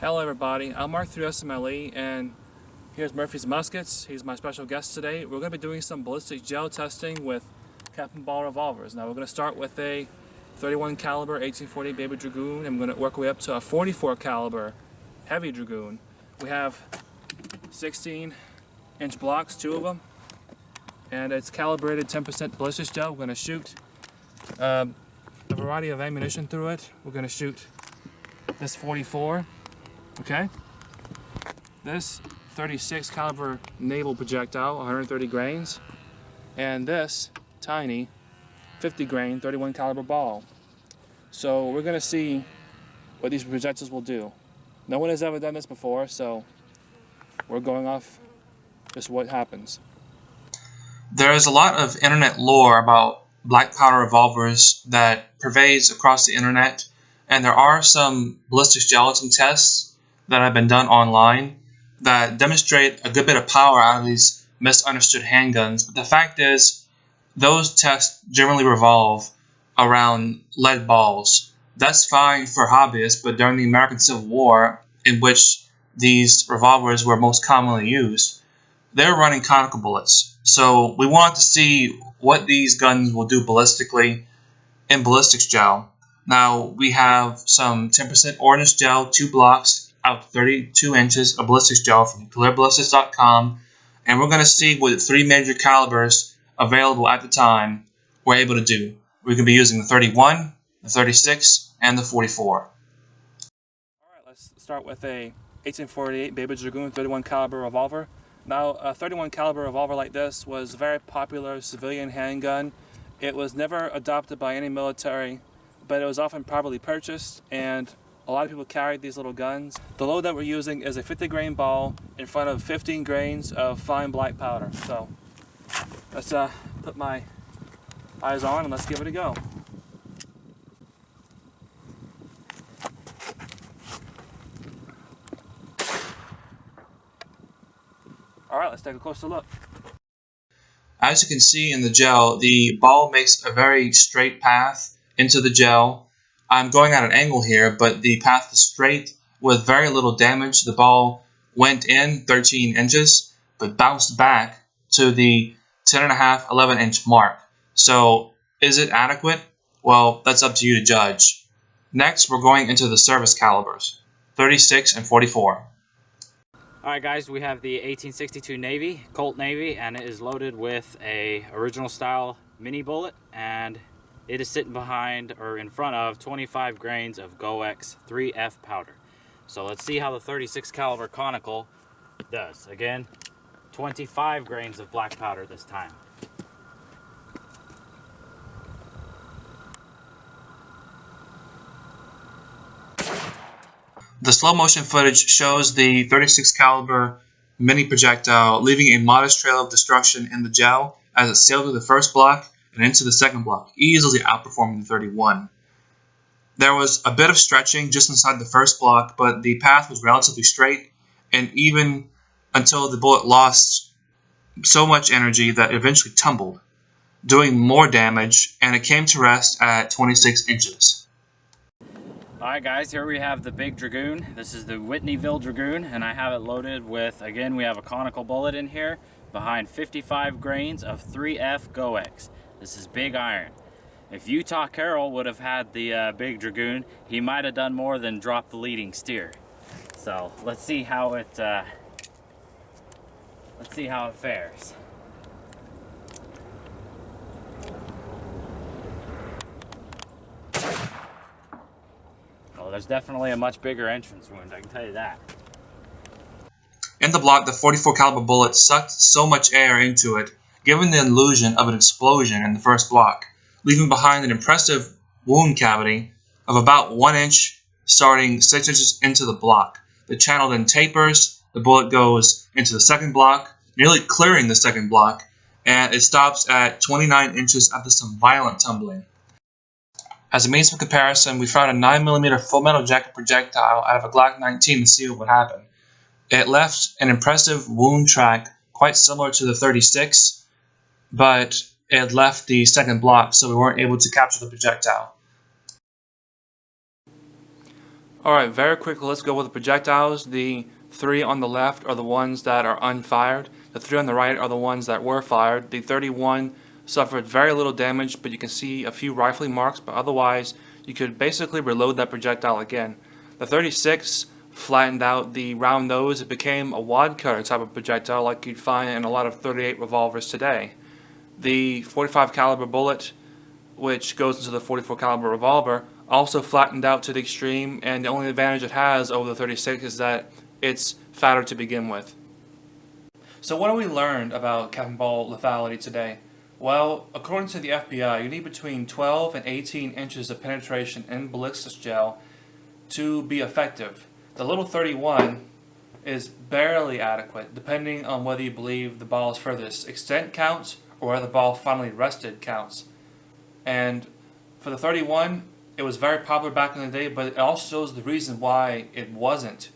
Hello everybody, I'm Mark 3 SMLE and here's Murphy's Muskets. He's my special guest today. We're going to be doing some ballistic gel testing with Captain Ball revolvers. Now we're going to start with a 31 caliber 1840 Baby Dragoon and we're going to work our way up to a 44 caliber Heavy Dragoon. We have 16-inch blocks, two of them, and it's calibrated 10% ballistics gel. We're going to shoot a variety of ammunition through it. We're going to shoot this 44. Okay, this 36 caliber naval projectile, 130 grains, and this tiny 50 grain 31 caliber ball. So we're going to see what these projectiles will do. No one has ever done this before, so we're going off just what happens. There is a lot of internet lore about black powder revolvers that pervades across the internet, and there are some ballistic gelatin tests that have been done online that demonstrate a good bit of power out of these misunderstood handguns. But the fact is, those tests generally revolve around lead balls. That's fine for hobbyists, but during the American Civil War, in which these revolvers were most commonly used, they were running conical bullets. So we wanted to see what these guns will do ballistically in ballistics gel. Now we have some 10% ordnance gel, 2 blocks out to 32 inches of ballistics gel from clearballistics.com, and we're going to see what 3 major calibers available at the time we're able to do. We can be using the 31, the 36, and the 44. Alright, let's start with a 1848 Baby Dragoon 31 caliber revolver. Now, a 31 caliber revolver like this was a very popular civilian handgun. It was never adopted by any military, but it was often privately purchased, and a lot of people carried these little guns. The load that we're using is a 50 grain ball in front of 15 grains of fine black powder. So let's put my eyes on and let's give it a go. Alright, let's take a closer look. As you can see in the gel, the ball makes a very straight path into the gel. I'm going at an angle here, but the path is straight with very little damage. The ball went in 13 inches, but bounced back to the 10.5, 11 inch mark. So is it adequate? Well, that's up to you to judge. Next, we're going into the service calibers, 36 and 44. Alright guys, we have the 1862 Navy, Colt Navy, and it is loaded with a original style mini bullet, and it is sitting behind or in front of 25 grains of GOEX 3F powder. So let's see how the 36 caliber conical does. Again, 25 grains of black powder this time. The slow motion footage shows the 36 caliber mini projectile leaving a modest trail of destruction in the gel as it sailed through the first block and into the second block, easily outperforming the 31. There was a bit of stretching just inside the first block, but the path was relatively straight, and even until the bullet lost so much energy that it eventually tumbled, doing more damage, and it came to rest at 26 inches. Alright guys, here we have the big Dragoon. This is the Whitneyville Dragoon, and I have it loaded with, again, we have a conical bullet in here behind 55 grains of 3F GOEX. This is big iron. If Utah Carroll would have had the big Dragoon, he might have done more than drop the leading steer. So let's see how it fares. Well, there's definitely a much bigger entrance wound, I can tell you that. In the block, the 44 caliber bullet sucked so much air into it, giving the illusion of an explosion in the first block, leaving behind an impressive wound cavity of about 1 inch, starting 6 inches into the block. The channel then tapers, the bullet goes into the second block, nearly clearing the second block, and it stops at 29 inches after some violent tumbling. As a means of comparison, we found a 9mm full metal jacket projectile out of a Glock 19 to see what would happen. It left an impressive wound track quite similar to the 36, but it left the second block, so we weren't able to capture the projectile. Alright, very quickly, let's go with the projectiles. The 3 on the left are the ones that are unfired. The 3 on the right are the ones that were fired. The 31 suffered very little damage, but you can see a few rifling marks, but otherwise you could basically reload that projectile again. The 36 flattened out the round nose. It became a wad cutter type of projectile like you'd find in a lot of 38 revolvers today. The 45 caliber bullet, which goes into the 44 caliber revolver, also flattened out to the extreme, and the only advantage it has over the 36 is that it's fatter to begin with. So what have we learned about cap ball lethality today? Well, according to the FBI, you need between 12 and 18 inches of penetration in ballistics gel to be effective. The little 31 is barely adequate, depending on whether you believe the ball's furthest extent counts or whether the ball finally rested counts. And for the 31, it was very popular back in the day, but it also shows the reason why it wasn't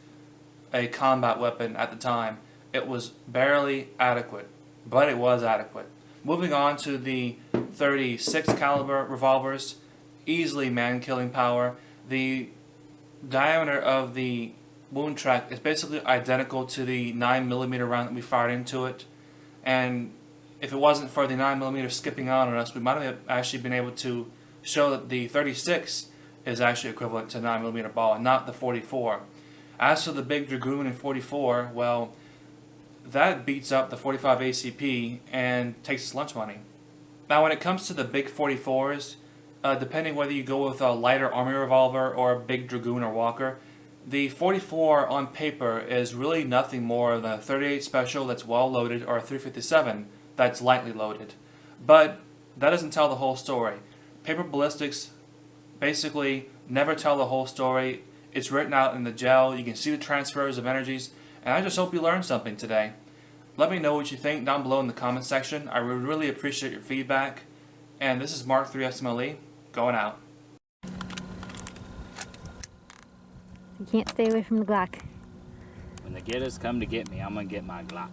a combat weapon at the time. It was barely adequate, but it was adequate. Moving on to the 36 caliber revolvers, easily man-killing power. The diameter of the wound track is basically identical to the 9mm round that we fired into it, and if it wasn't for the 9mm skipping out on us, we might have actually been able to show that the 36 is actually equivalent to a 9mm ball and not the 44. As for the Big Dragoon in 44, well, that beats up the 45 ACP and takes its lunch money. Now when it comes to the big 44s, depending whether you go with a lighter army revolver or a Big Dragoon or Walker, the 44 on paper is really nothing more than a 38 special that's well loaded or a 357 that's lightly loaded. But that doesn't tell the whole story. Paper ballistics basically never tell the whole story. It's written out in the gel. You can see the transfers of energies, and I just hope you learned something today. Let me know what you think down below in the comment section. I would really appreciate your feedback. And this is Mark 3 SMLE, going out. You can't stay away from the Glock. When the getters come to get me, I'm gonna get my Glock.